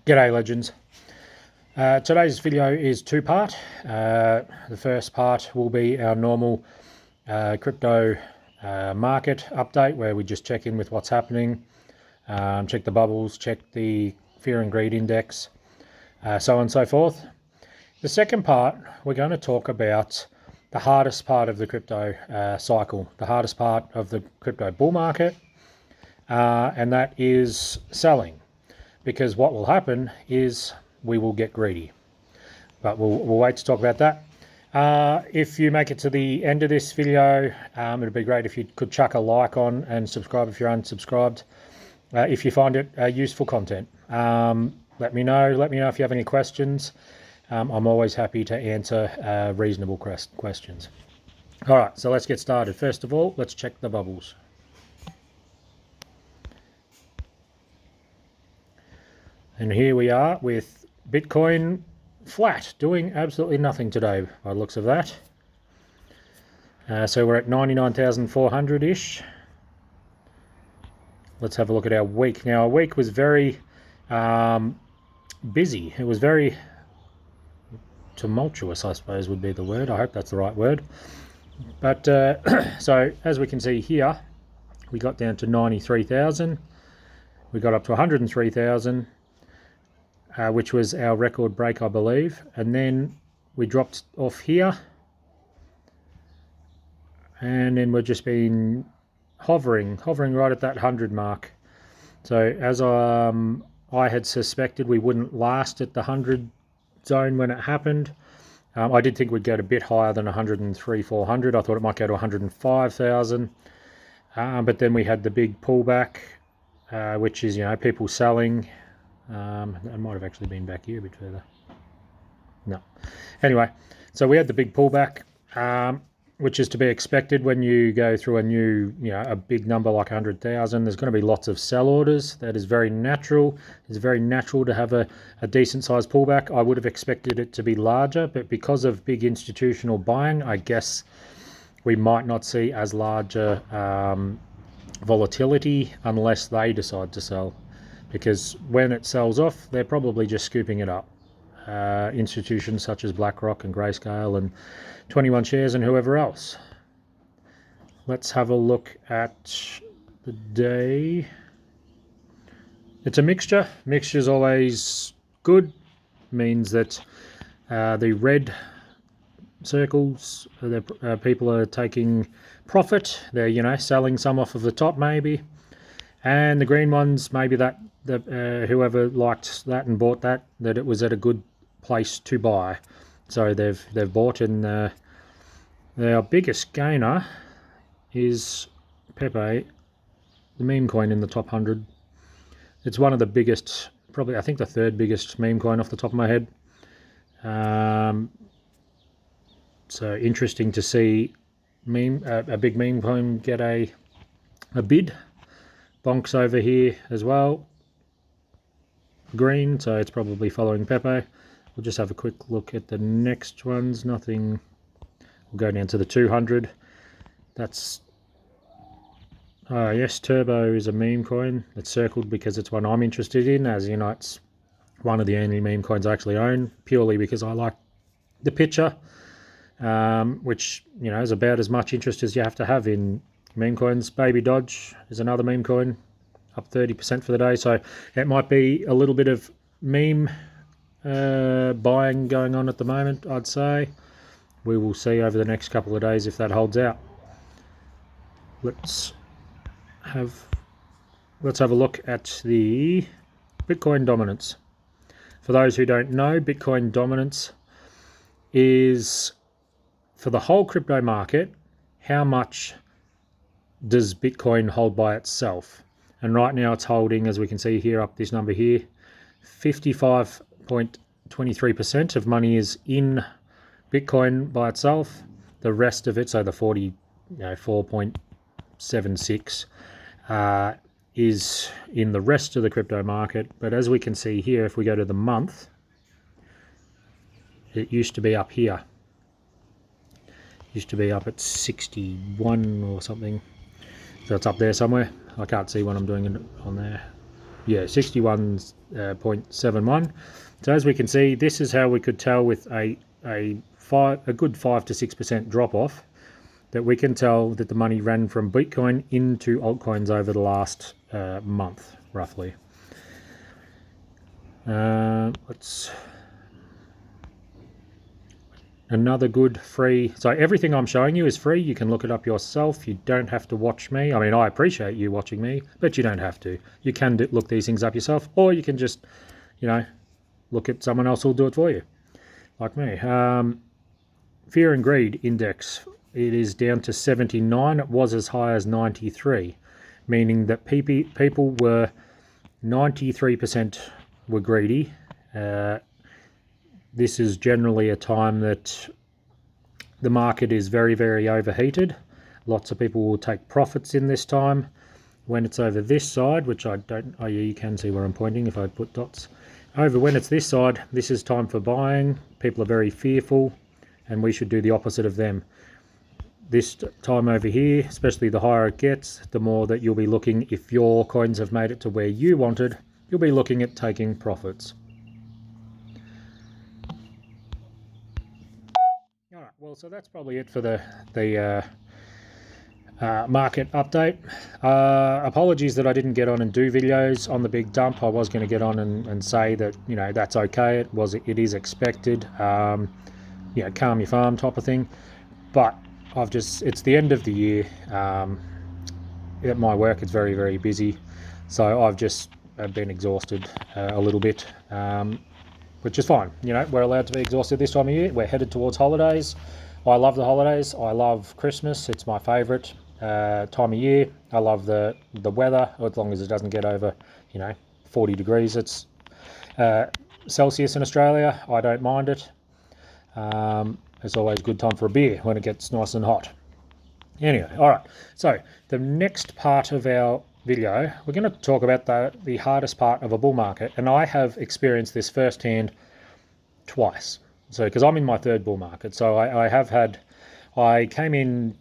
G'day legends. Today's video is two-part. The first part will be our normal crypto market update where we just check in with what's happening, check the bubbles, check the fear and greed index, so on and so forth. The second part, we're going to talk about the hardest part of the crypto cycle, the hardest part of the crypto bull market, and that is selling. Because what will happen is we will get greedy. But we'll wait to talk about that. If you make it to the end of this video, it'd be great if you could chuck a like on and subscribe if you're unsubscribed. If you find it useful content, let me know. Let me know if you have any questions. I'm always happy to answer reasonable questions. All right, so let's get started. First of all, let's check the bubbles. And here we are with Bitcoin flat, doing absolutely nothing today by the looks of that. So we're at 99,400-ish. Let's have a look at our week. Now, our week was very busy. It was very tumultuous, I suppose would be the word. I hope that's the right word. But so as we can see here, we got down to 93,000. We got up to 103,000. Which was our record break, I believe, and then we dropped off here, and then we've just been hovering right at that 100 mark. So as I had suspected, we wouldn't last at the 100 zone when it happened. I did think we'd go a bit higher than 103,400. I thought it might go to 105,000, but then we had the big pullback, which is, you know, people selling. I might have actually been back here a bit further. No. Anyway, so we had the big pullback, which is to be expected when you go through a new, you know, a big number like 100,000. There's going to be lots of sell orders. That is very natural. It's very natural to have a decent sized pullback. I would have expected it to be larger, but because of big institutional buying, I guess we might not see as larger volatility unless they decide to sell. Because when it sells off, they're probably just scooping it up. Institutions such as BlackRock and Grayscale and 21 Shares and whoever else. Let's have a look at the day. It's a mixture. Mixture's always good. Means that the red circles, people are taking profit. They're, you know, selling some off of the top maybe. And the green ones, maybe that whoever liked that and bought that it was at a good place to buy. So they've bought, and our biggest gainer is Pepe, the meme coin in the top 100. It's one of the biggest, probably I think the third biggest meme coin off the top of my head. So interesting to see a big meme coin get a bid. Bonk's over here as well, green, so it's probably following Pepe. We'll just have a quick look at the next ones. Nothing. We'll go down to the 200. That's yes, Turbo is a meme coin. It's circled because it's one I'm interested in, as you know, it's one of the only meme coins I actually own, purely because I like the picture, which, you know, is about as much interest as you have to have in meme coins. Baby Dodge is another meme coin, up 30% for the day. So it might be a little bit of meme buying going on at the moment, I'd say. We will see over the next couple of days if that holds out. Let's have a look at the Bitcoin dominance. For those who don't know, Bitcoin dominance is, for the whole crypto market, how much does Bitcoin hold by itself? And right now it's holding, as we can see here, up this number here, 55.23% of money is in Bitcoin by itself. The rest of it, so the 4.76 is in the rest of the crypto market. But as we can see here, if we go to the month, it used to be up here. Used to be up at 61 or something. So it's up there somewhere. I can't see when I'm doing it on there. 61.71. So as we can see, this is how we could tell with a good 5 to 6% drop off, that we can tell that the money ran from Bitcoin into altcoins over the last month, roughly. Another good free, so everything I'm showing you is free. You can look it up yourself. You don't have to watch me. I mean, I appreciate you watching me, but you don't have to. You can look these things up yourself, or you can just, look at someone else who'll do it for you, like me. Fear and Greed Index, it is down to 79. It was as high as 93, meaning that people were 93% were greedy. This is generally a time that the market is very, very overheated. Lots of people will take profits in this time. When it's over this side, which I don't, oh yeah, you can see where I'm pointing if I put dots. When it's this side, this is time for buying. People are very fearful, and we should do the opposite of them. This time over here, especially the higher it gets, the more that you'll be looking, if your coins have made it to where you wanted, you'll be looking at taking profits. All right, well, so that's probably it for the market update. Apologies that I didn't get on and do videos on the big dump. I was going to get on and say that, that's okay. It is expected. Calm your farm type of thing. But it's the end of the year. At my work, it's very, very busy. So I've just been exhausted a little bit, which is fine. We're allowed to be exhausted this time of year. We're headed towards holidays. I love the holidays. I love Christmas. It's my favourite time of year. I love the weather, as long as it doesn't get over 40 degrees. It's Celsius in Australia. I don't mind it. It's always a good time for a beer when it gets nice and hot. Anyway, all right. So the next part of our video, we're going to talk about the hardest part of a bull market, and I have experienced this firsthand twice. So because I'm in my third bull market, so I came in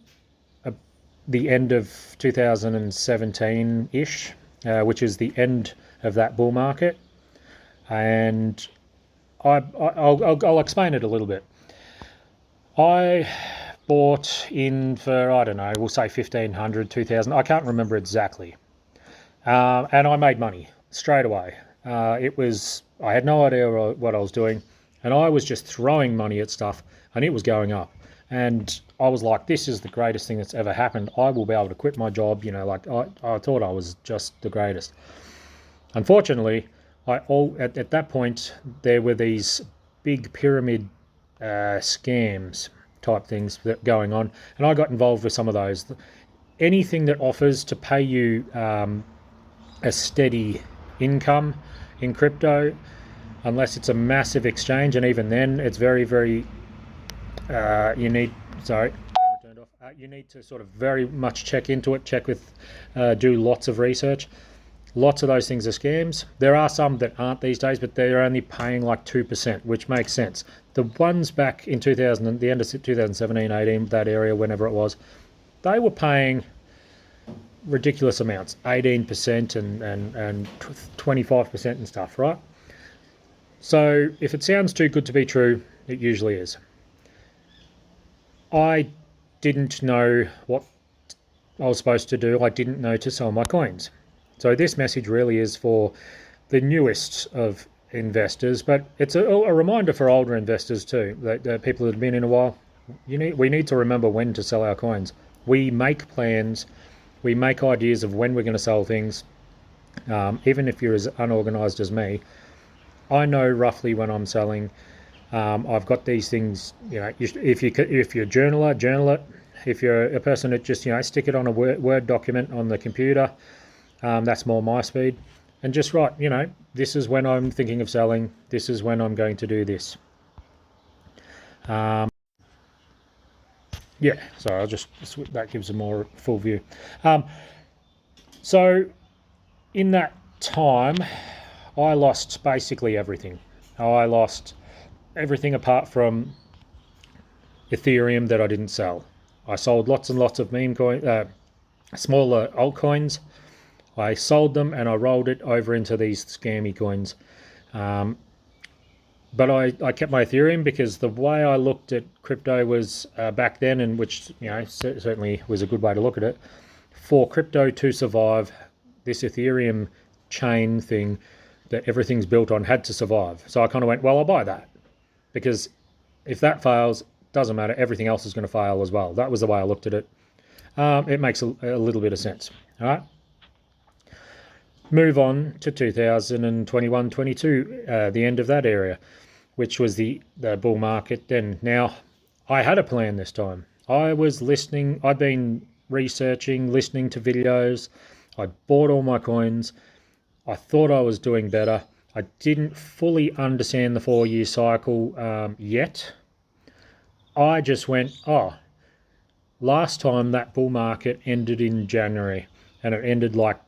the end of 2017-ish, which is the end of that bull market, and I'll explain it a little bit. I bought in for, I don't know, we'll say 1,500, 2,000, I can't remember exactly, and I made money straight away. I had no idea what I was doing, and I was just throwing money at stuff, and it was going up. And I was like, this is the greatest thing that's ever happened. I will be able to quit my job. I thought I was just the greatest. Unfortunately, at that point, there were these big pyramid scams type things that going on, and I got involved with some of those. Anything that offers to pay you a steady income in crypto, unless it's a massive exchange, and even then it's very, very you need to sort of very much check into it, do lots of research. Lots of those things are scams. There are some that aren't these days, but they're only paying like 2%, which makes sense. The ones back in the end of 2017, 18, that area, whenever it was, they were paying ridiculous amounts, 18% and 25% and stuff, right? So if it sounds too good to be true, it usually is. I didn't know what I was supposed to do. I didn't know to sell my coins. So this message really is for the newest of investors, but it's a reminder for older investors too, that people that have been in a while. We need to remember when to sell our coins. We make plans, we make ideas of when we're going to sell things. Even if you're as unorganized as me, I know roughly when I'm selling. I've got these things. If you're a journaler, journal it. If you're a person that just stick it on a Word document on the computer. That's more my speed, and just write, this is when I'm thinking of selling, this is when I'm going to do this. So that gives a more full view. So in that time, I lost basically everything. I lost everything apart from Ethereum that I didn't sell. I sold lots and lots of meme coins, smaller altcoins. I sold them and I rolled it over into these scammy coins. But I kept my Ethereum because the way I looked at crypto was back then, and which certainly was a good way to look at it. For crypto to survive, this Ethereum chain thing that everything's built on had to survive. So I kind of went, well, I'll buy that, because if that fails, doesn't matter, everything else is going to fail as well. That was the way I looked at it. It makes a little bit of sense. All right. Move on to 2021-22, the end of that area, which was the bull market then. Now, I had a plan this time. I was listening. I'd been researching, listening to videos. I bought all my coins. I thought I was doing better. I didn't fully understand the 4-year cycle yet. I just went, last time that bull market ended in January, and it ended like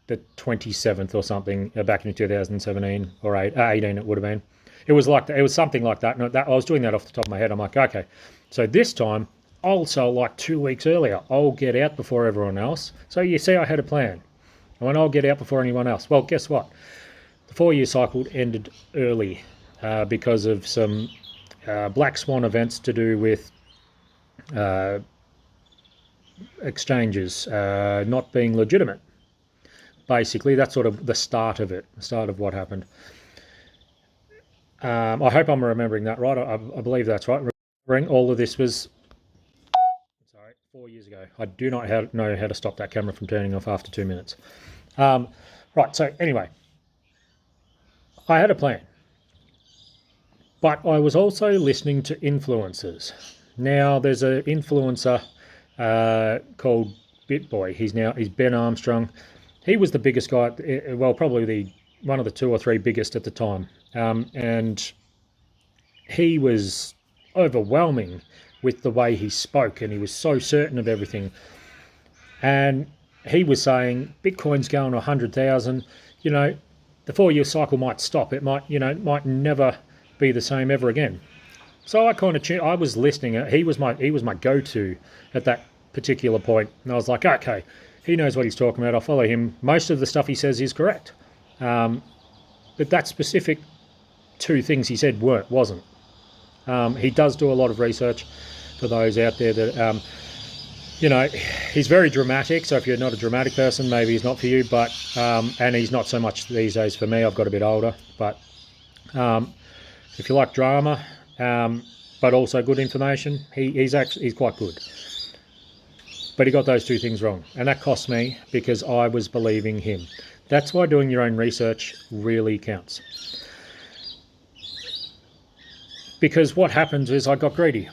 the 27th or something, back in 2017 or 18 it would have been. It was something like that. And I was doing that off the top of my head. I'm like, okay, so this time I'll sell like 2 weeks earlier. I'll get out before everyone else. So you see, I had a plan. I went, I'll get out before anyone else. Well, guess what? The 4-year cycle ended early because of some black swan events to do with exchanges not being legitimate. Basically, that's sort of the start of it, the start of what happened. I hope I'm remembering that right. I believe that's right. Remembering all of this was 4 years ago. I do not know how to stop that camera from turning off after 2 minutes. Right, so anyway, I had a plan. But I was also listening to influencers. Now, there's an influencer called BitBoy. He's Ben Armstrong. He was the biggest guy, well, probably one of the 2 or 3 biggest at the time. And he was overwhelming with the way he spoke, and he was so certain of everything. And he was saying, Bitcoin's going to 100,000, the 4-year cycle might stop. It might never be the same ever again. So I was listening. He was my go-to at that particular point. And I was like, okay, he knows what he's talking about. I'll follow him. Most of the stuff he says is correct. But that specific 2 things he said wasn't. He does do a lot of research for those out there that, he's very dramatic. So if you're not a dramatic person, maybe he's not for you. But and he's not so much these days for me. I've got a bit older. But if you like drama, but also good information, he's quite good. But he got those 2 things wrong, and that cost me because I was believing him. That's why doing your own research really counts. Because what happens is I got greedy.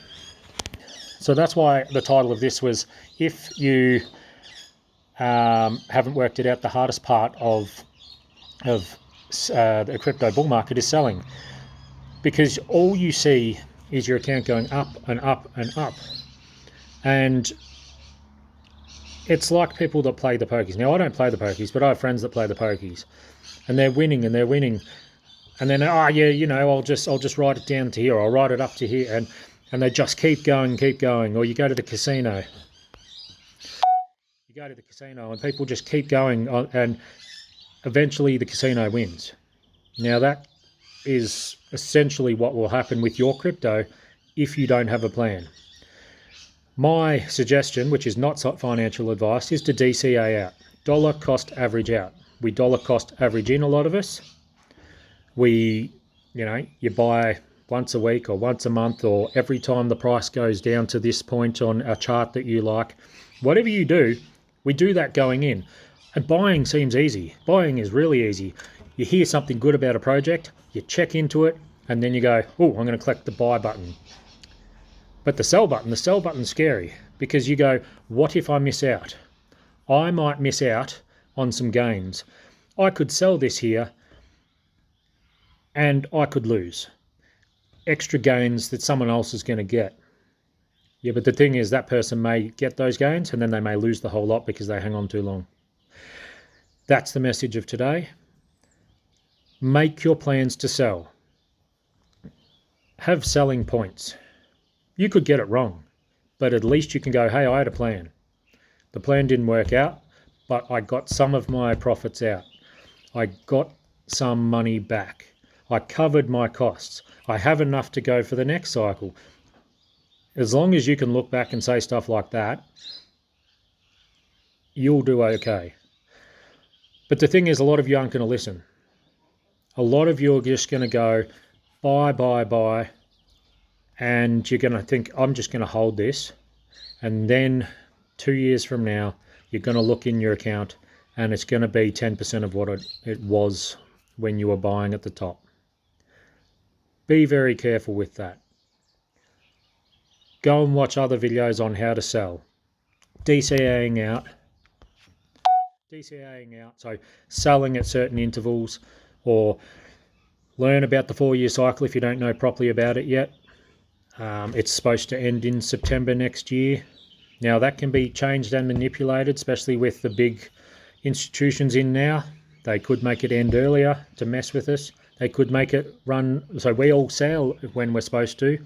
So that's why the title of this was, if you haven't worked it out, the hardest part of the crypto bull market is selling. Because all you see is your account going up and up and up. And it's like people that play the pokies. Now, I don't play the pokies, but I have friends that play the pokies. And they're winning and they're winning. And then, I'll just write it down to here, or I'll write it up to here. And they just keep going. Or you go to the casino. And people just keep going, and eventually the casino wins. Now, that is essentially what will happen with your crypto if you don't have a plan. My suggestion, which is not financial advice, is to DCA out. Dollar cost average out. We dollar cost average in, a lot of us. You buy once a week or once a month, or every time the price goes down to this point on a chart that you like. Whatever you do, we do that going in. And buying seems easy. Buying is really easy. You hear something good about a project, you check into it, and then you go, I'm going to click the buy button. But the sell button's scary, because you go, what if I miss out? I might miss out on some gains. I could sell this here and I could lose extra gains that someone else is going to get. Yeah, but the thing is, that person may get those gains and then they may lose the whole lot because they hang on too long. That's the message of today. Make your plans to sell. Have selling points. You could get it wrong, but at least you can go, hey, I had a plan. The plan didn't work out, but I got some of my profits out. I got some money back. I covered my costs. I have enough to go for the next cycle. As long as you can look back and say stuff like that, you'll do okay. But the thing is, a lot of you aren't going to listen. A lot of you are just going to go, buy, and you're going to think, I'm just going to hold this. And then 2 years from now, you're going to look in your account and it's going to be 10% of what it was when you were buying at the top. Be very careful with that. Go and watch other videos on how to sell. DCAing out, so selling at certain intervals, or learn about the 4-year cycle if you don't know properly about it yet. It's supposed to end in September next year. Now that can be changed and manipulated, especially with the big institutions in now. They could make it end earlier to mess with us. They could make it run so we all sell when we're supposed to,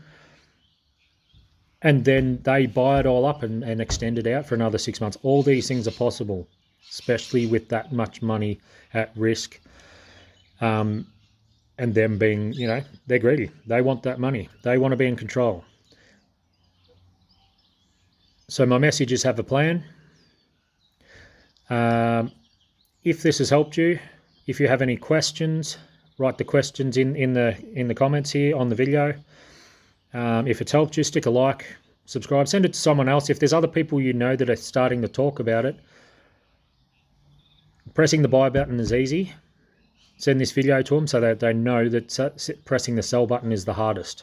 and then they buy it all up and extend it out for another 6 months. All these things are possible, especially with that much money at risk. And them being, they're greedy. They want that money. They want to be in control. So my message is, have a plan. If this has helped you, if you have any questions, write the questions in the comments here on the video. If it's helped you, stick a like, subscribe, send it to someone else. If there's other people you know that are starting to talk about it, pressing the buy button is easy. Send this video to them so that they know that pressing the sell button is the hardest.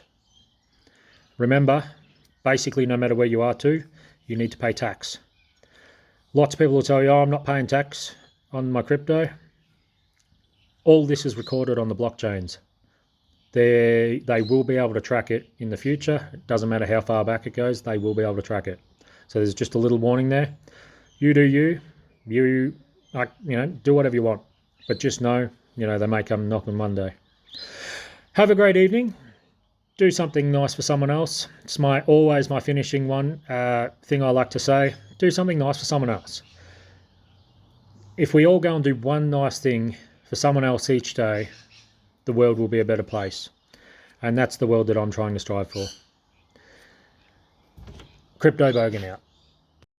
Remember, basically no matter where you are to, you need to pay tax. Lots of people will tell you, I'm not paying tax on my crypto. All this is recorded on the blockchains. They will be able to track it in the future. It doesn't matter how far back it goes, they will be able to track it. So there's just a little warning there. You do you. You do whatever you want. But just know, they may come knocking one day. Have a great evening. Do something nice for someone else. It's always my finishing thing I like to say. Do something nice for someone else. If we all go and do one nice thing for someone else each day, the world will be a better place. And that's the world that I'm trying to strive for. Crypto Bogan out.